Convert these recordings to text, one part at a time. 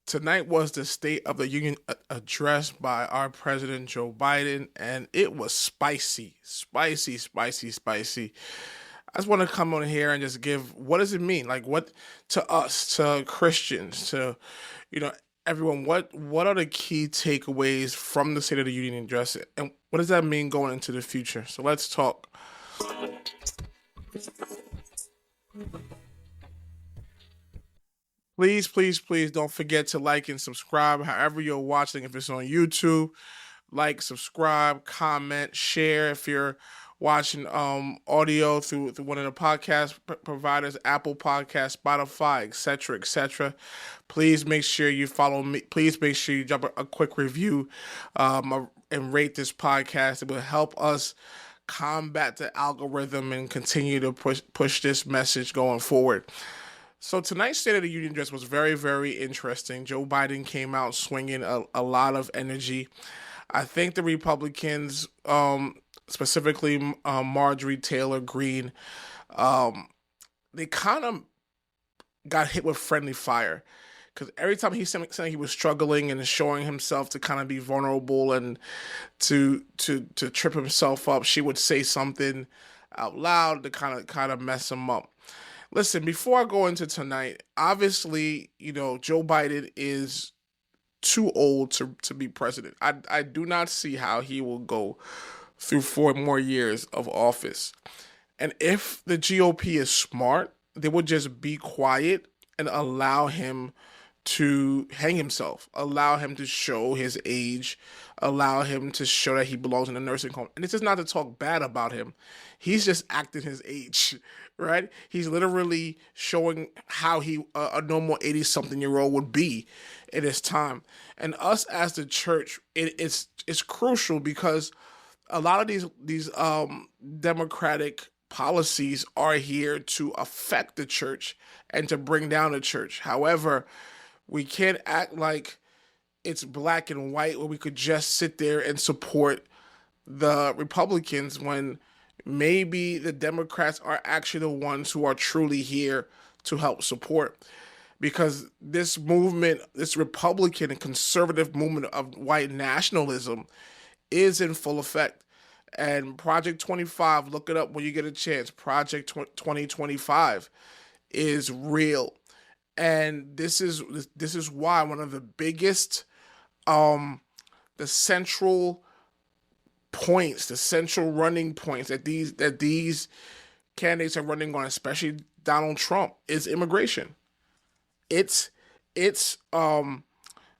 Tonight was the State of the Union address by our President Joe Biden, and it was spicy, spicy, spicy, spicy. I just want to come on here and just give what does it mean? Like what to us, to Christians, to you know everyone. What are the key takeaways from the State of the Union address, and what does that mean going into the future? So let's talk. Please, please, please don't forget to like and subscribe. However you're watching, if it's on YouTube, like, subscribe, comment, share. If you're watching audio through one of the podcast providers, Apple Podcast, Spotify, etc., etc., please make sure you follow me. Please make sure you drop a quick review and rate this podcast. It will help us combat the algorithm and continue to push this message going forward. So tonight's State of the Union address was very, very interesting. Joe Biden came out swinging a lot of energy. I think the Republicans, specifically Marjorie Taylor Greene, they kind of got hit with friendly fire. Because every time he said he was struggling and showing himself to kind of be vulnerable and to trip himself up, she would say something out loud to kind of mess him up. Listen, before I go into tonight, obviously, Joe Biden is too old to be president. I do not see how he will go through 4 more years of office. And if the GOP is smart, they would just be quiet and allow him to hang himself, allow him to show his age, allow him to show that he belongs in a nursing home. And it's just not to talk bad about him. He's just acting his age, right? He's literally showing how a normal 80-something-year-old would be in his time. And us as the church, it's crucial because a lot of these democratic policies are here to affect the church and to bring down the church. However, we can't act like it's black and white where we could just sit there and support the Republicans when maybe the Democrats are actually the ones who are truly here to help support. Because this movement, this Republican and conservative movement of white nationalism is in full effect. And Project 25, look it up when you get a chance. Project 2025 is real. And this is why one of the biggest, the central points, the central running points that these candidates are running on, especially Donald Trump, is immigration. It's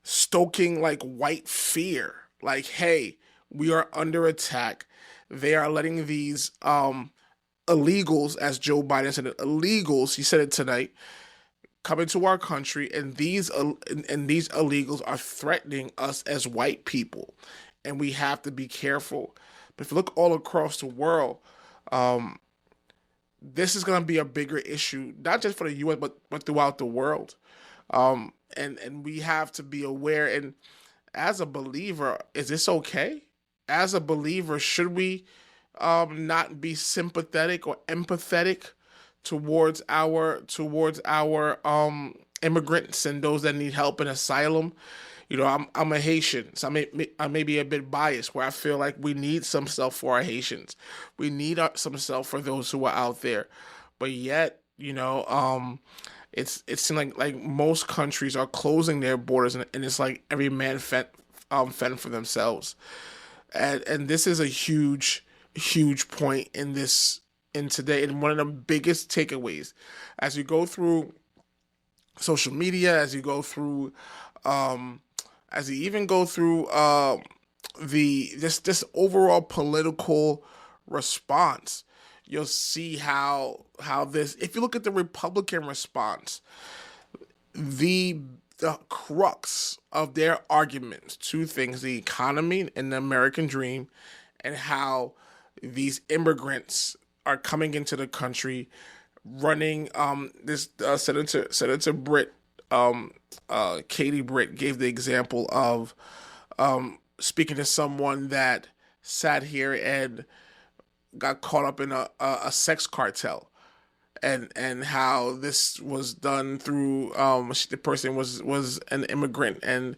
stoking like white fear, like, hey, we are under attack. They are letting these illegals, as Joe Biden said it, illegals. He said it tonight, come into our country, and these illegals are threatening us as white people, and we have to be careful. But if you look all across the world, this is going to be a bigger issue, not just for the U.S. but throughout the world, and we have to be aware. And as a believer, is this okay? As a believer, should we not be sympathetic or empathetic towards our immigrants and those that need help and asylum? I'm a Haitian, so I may be a bit biased where I feel like we need some stuff for our Haitians. We need some stuff for those who are out there. But yet, it seems like most countries are closing their borders, and it's like every man fend for themselves. And this is a huge point in today, and one of the biggest takeaways as you go through social media, as you go through as you even go through this overall political response, you'll see how this, if you look at the Republican response, the crux of their arguments, two things: the economy and the American dream, and how these immigrants are coming into the country, running this Senator Britt, Katie Britt gave the example of speaking to someone that sat here and got caught up in a sex cartel. and how this was done through the person was an immigrant and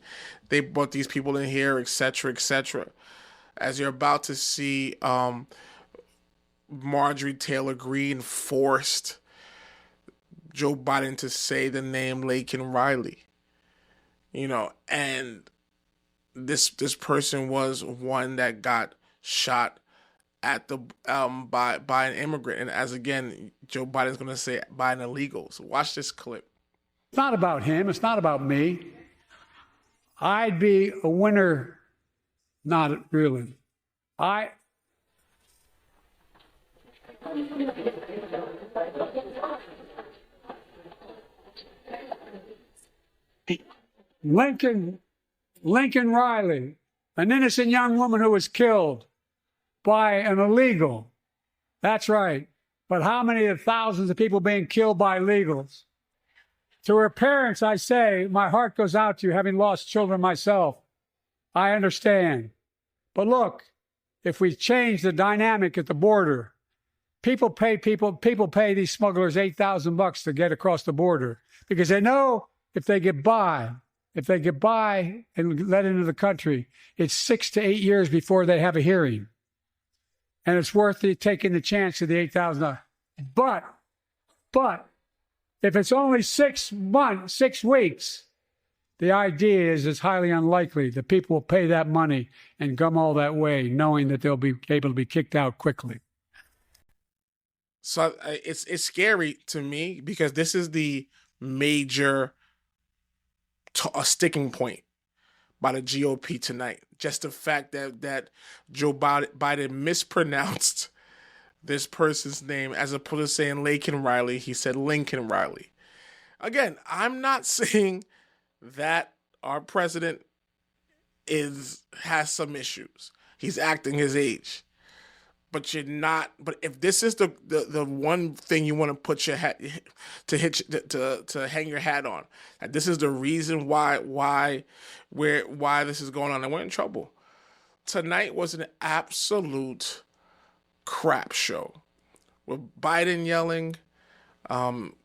they brought these people in here, etc., etc. As you're about to see, Marjorie Taylor Greene forced Joe Biden to say the name Laken Riley, and this person was one that got shot at the by an immigrant, and as again Joe Biden's going to say by an illegal. So watch this clip. It's not about him. It's not about me. I'd be a winner. Not really. Lincoln Riley, an innocent young woman who was killed by an illegal. That's right. But how many of the thousands of people being killed by illegals? To her parents, I say, my heart goes out to you, having lost children myself. I understand. But look, if we change the dynamic at the border, people pay these smugglers $8,000 to get across the border because they know if they get by and let into the country, it's 6 to 8 years before they have a hearing. And it's worth taking the chance of the $8,000. But if it's only 6 weeks, the idea is it's highly unlikely that people will pay that money and come all that way, knowing that they'll be able to be kicked out quickly. So it's scary to me because this is the major a sticking point by the GOP tonight. Just the fact that Joe Biden mispronounced this person's name as opposed to saying Laken Riley, he said Lincoln Riley. Again, I'm not saying that our president has some issues. He's acting his age. But you're not. But if this is the one thing you want to put your hat to hang your hat on, that this is the reason why this is going on, and we're in trouble. Tonight was an absolute crap show with Biden yelling,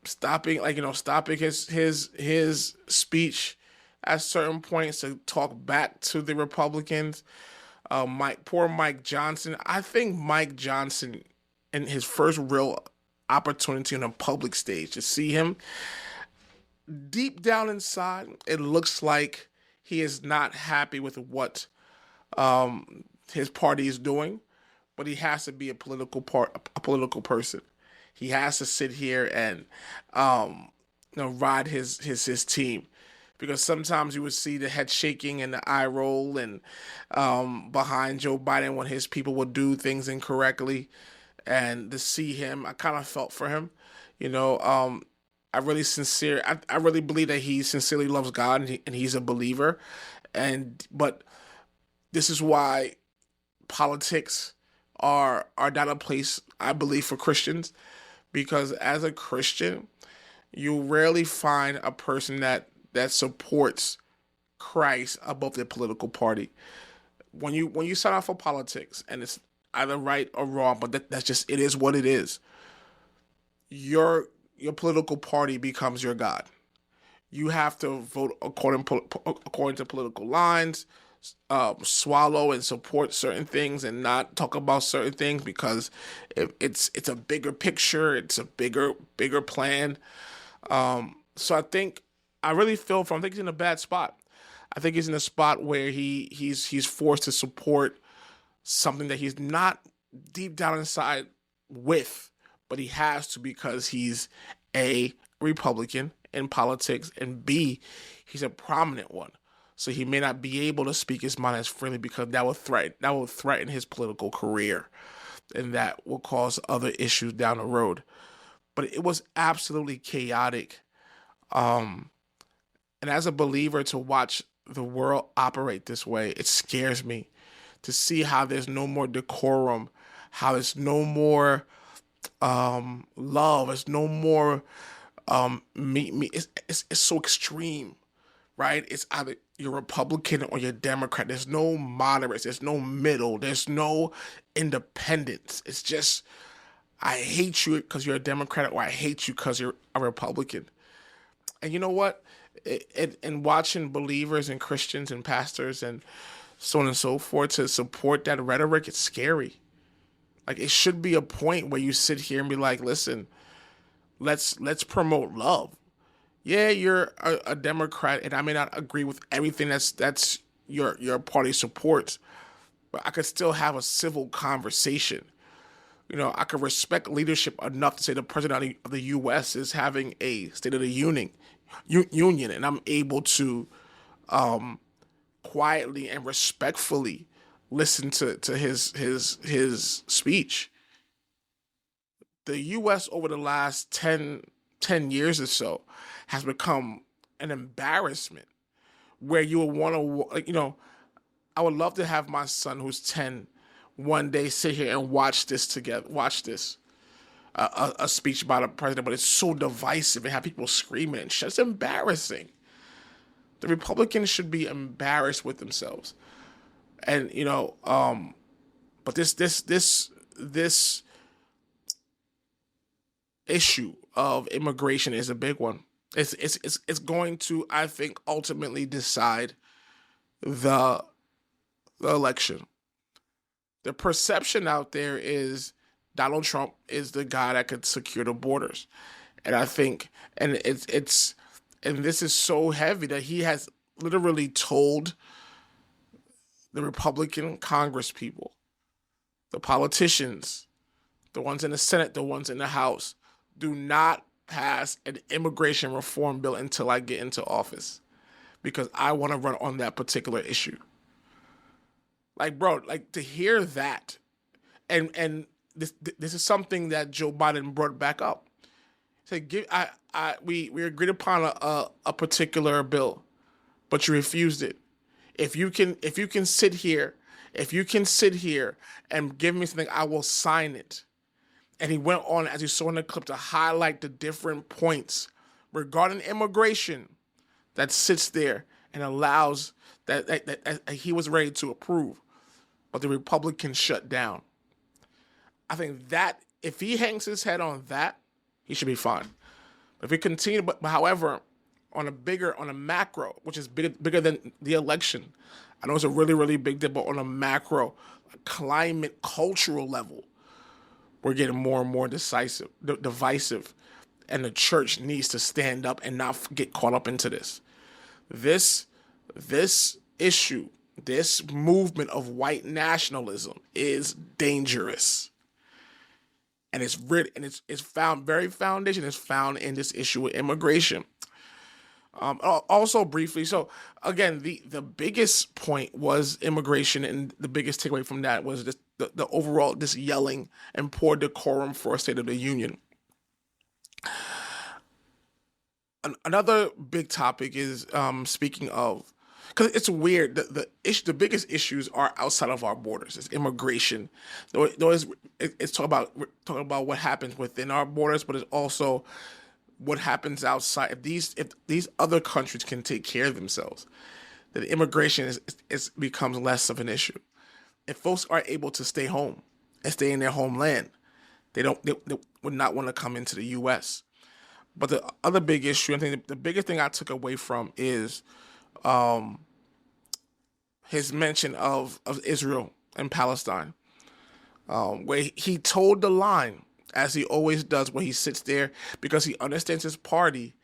stopping his speech at certain points to talk back to the Republicans. Poor Mike Johnson. I think Mike Johnson, in his first real opportunity on a public stage, to see him deep down inside, it looks like he is not happy with what his party is doing, but he has to be a political person. He has to sit here and ride his team. Because sometimes you would see the head shaking and the eye roll and behind Joe Biden when his people would do things incorrectly. And to see him, I kind of felt for him. I really believe that he sincerely loves God and he's a believer. But this is why politics are not a place, I believe, for Christians. Because as a Christian, you rarely find a person that supports Christ above their political party. When you sign up for politics, and it's either right or wrong, but that's just, it is what it is. Your political party becomes your God. You have to vote according to political lines, swallow and support certain things, and not talk about certain things because it's a bigger picture. It's a bigger plan. So I really feel for him. I think he's in a bad spot. I think he's in a spot where he's forced to support something that he's not deep down inside with, but he has to because he's A, Republican in politics, and B, he's a prominent one. So he may not be able to speak his mind as freely because that will threaten his political career, and that will cause other issues down the road. But it was absolutely chaotic. And as a believer, to watch the world operate this way, it scares me to see how there's no more decorum, how there's no more love, there's no more me. It's so extreme, right? It's either you're Republican or you're Democrat. There's no moderates. There's no middle. There's no independence. It's just I hate you because you're a Democrat, or I hate you because you're a Republican. And you know what? And watching believers and Christians and pastors and so on and so forth to support that rhetoric, it's scary. Like, it should be a point where you sit here and be like, listen, let's promote love. Yeah, you're a Democrat, and I may not agree with everything that's your party supports, but I could still have a civil conversation. I could respect leadership enough to say the president of the U.S. is having a State of the Union, and I'm able to quietly and respectfully listen to his speech. The U.S. over the last 10 years or so has become an embarrassment where you would want to, I would love to have my son who's 10 one day sit here and watch this together, watch this, a speech by the president, but it's so divisive and have people screaming and shit. It's embarrassing. The Republicans should be embarrassed with themselves. And, but this issue of immigration is a big one. It's going to, I think, ultimately decide the election. The perception out there is Donald Trump is the guy that could secure the borders, and I think, and and this is so heavy that he has literally told the Republican Congress people, the politicians, the ones in the Senate, the ones in the House, do not pass an immigration reform bill until I get into office, because I want to run on that particular issue. Like, bro, like, to hear that, and this is something that Joe Biden brought back up. He said, we agreed upon a particular bill, but you refused it. If you can sit here and give me something, I will sign it. And he went on, as you saw in the clip, to highlight the different points regarding immigration that sits there and allows that he was ready to approve, but the Republicans shut down. I think that if he hangs his head on that, he should be fine. But if we continue, but however, on a macro, which is bigger than the election, I know it's a really, really big deal, but on a macro, climate, cultural level, we're getting more and more divisive, and the church needs to stand up and not get caught up into this. This issue, this movement of white nationalism is dangerous. And it's found very foundation is found in this issue with immigration. Also briefly, so again, the biggest point was immigration, and the biggest takeaway from that was just the overall this yelling and poor decorum for a State of the Union. Another big topic is speaking of, because it's weird. The biggest issues are outside of our borders. It's immigration. It's talking about what happens within our borders, but it's also what happens outside. If these other countries can take care of themselves, then immigration becomes less of an issue. If folks are able to stay home and stay in their homeland, they would not want to come into the U.S. But the other big issue, I think the biggest thing I took away from is his mention of Israel and Palestine, where he told the line, as he always does, when he sits there, because he understands his party.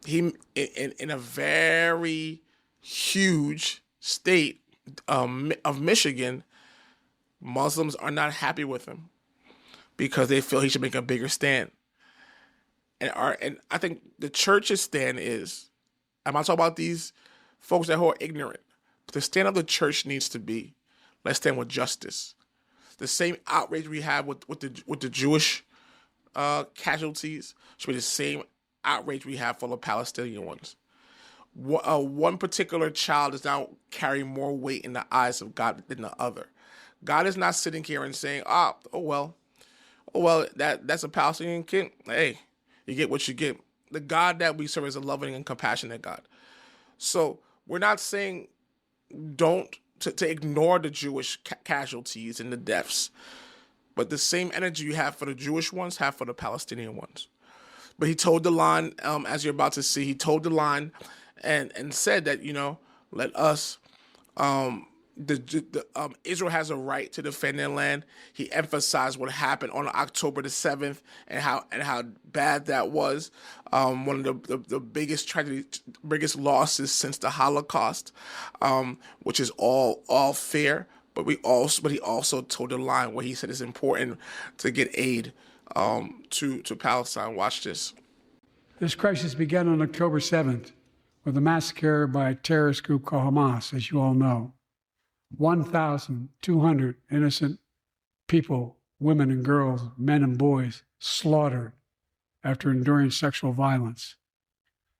He in a very huge state of Michigan, Muslims are not happy with him because they feel he should make a bigger stand. And I think the church's stand is, I'm not talking about these folks that are ignorant, but the stand of the church needs to be, let's stand with justice. The same outrage we have with the Jewish casualties should be the same outrage we have for the Palestinian ones. One particular child does not carry more weight in the eyes of God than the other. God is not sitting here and saying, oh well, that's a Palestinian kid. Hey, you get what you get. The God that we serve is a loving and compassionate God. So we're not saying to ignore the Jewish casualties and the deaths. but the same energy you have for the Jewish ones, have for the Palestinian ones. But he told the line, as you're about to see, he told the line and said that, let us, Israel has a right to defend their land. He emphasized what happened on October the 7th and how bad that was. One of the biggest tragedy, biggest losses since the Holocaust, which is all fair. But he also told the line where he said it's important to get aid to Palestine. Watch this. This crisis began on October 7th with a massacre by a terrorist group called Hamas, as you all know. 1,200 innocent people, women and girls, men and boys, slaughtered after enduring sexual violence.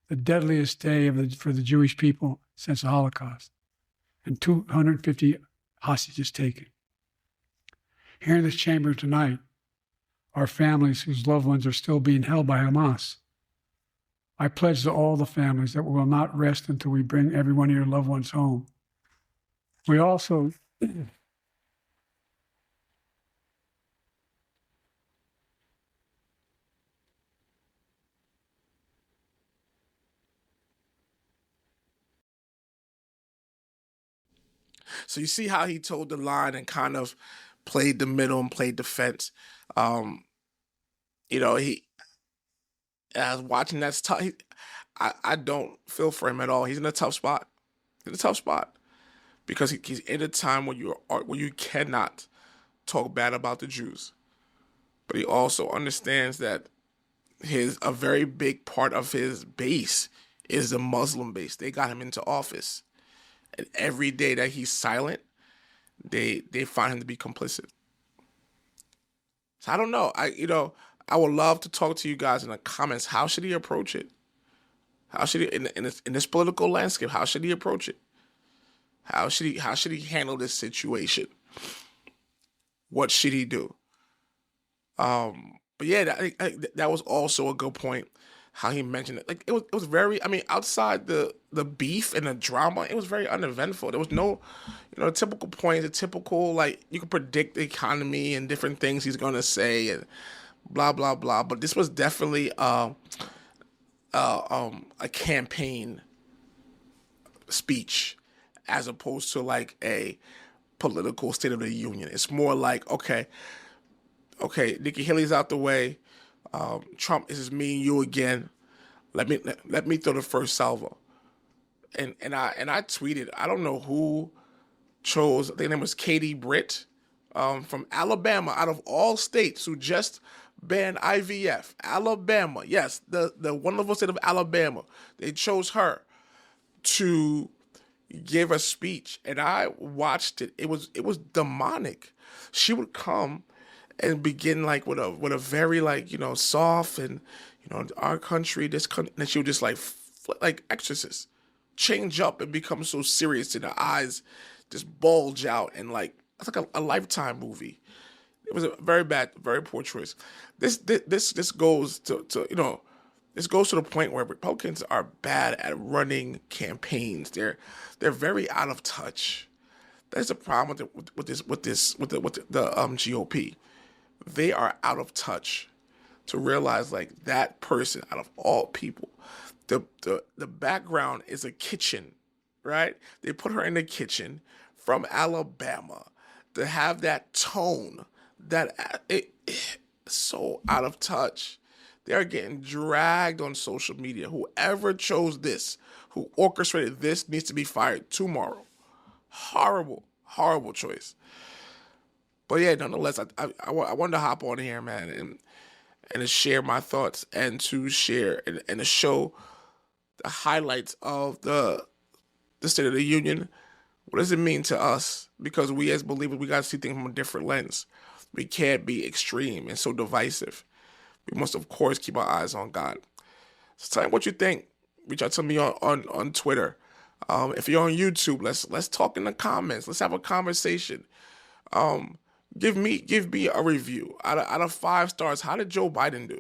The deadliest day for the Jewish people since the Holocaust. And 250 hostages taken. Here in this chamber tonight are families whose loved ones are still being held by Hamas. I pledge to all the families that we will not rest until we bring every one of your loved ones home. We also So you see how he told the line and kind of played the middle and played defense. He I was watching that stuff. I don't feel for him at all. He's in a tough spot. He's in a tough spot because he's in a time where you cannot talk bad about the Jews, but he also understands that a very big part of his base is the Muslim base. They got him into office, and every day that he's silent, they find him to be complicit. So I don't know. I would love to talk to you guys in the comments. How should he approach it? How should he in this political landscape? How should he approach it? How should he handle this situation? What should he do? But yeah, that was also a good point. How he mentioned it, like it was very. I mean, outside the beef and the drama, it was very uneventful. There was no, typical points, the typical like you could predict the economy and different things he's gonna say and blah blah blah. But this was definitely a campaign speech as opposed to like a political State of the Union. It's more like okay, Nikki Haley's out the way. Trump, this is me and you again. Let me throw the first salvo. And I tweeted. I don't know who chose. I think her name was Katie Britt, from Alabama, out of all states, who just banned IVF. Alabama, yes, the wonderful state of Alabama. They chose her to give a speech, and I watched it. It was demonic. She would come and begin like with a very like soft and our country, this country, and she would just like exorcist change up and become so serious, and her eyes just bulge out, and like it's like a Lifetime movie. It was a very bad, very poor choice. This goes to this goes to the point where Republicans are bad at running campaigns. They're very out of touch. That's the problem with the GOP. They are out of touch to realize like that person out of all people, the background is a kitchen, right? They put her in the kitchen from Alabama to have that tone that it's so out of touch. They are getting dragged on social media. Whoever chose this, who orchestrated this, needs to be fired tomorrow. Horrible, horrible choice. But yeah, nonetheless, I wanted to hop on here, man, and to share my thoughts and to share and to show the highlights of the State of the Union. What does it mean to us? Because we as believers, we got to see things from a different lens. We can't be extreme and so divisive. We must, of course, keep our eyes on God. So tell me what you think. Reach out to me on Twitter. If you're on YouTube, let's talk in the comments. Let's have a conversation. Give me a review. Out of 5 stars, how did Joe Biden do?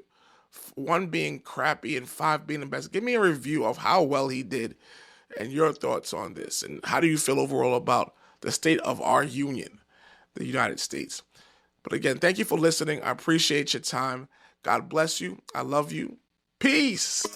1 being crappy and 5 being the best. Give me a review of how well he did and your thoughts on this. And how do you feel overall about the state of our union, the United States? But again, thank you for listening. I appreciate your time. God bless you. I love you. Peace.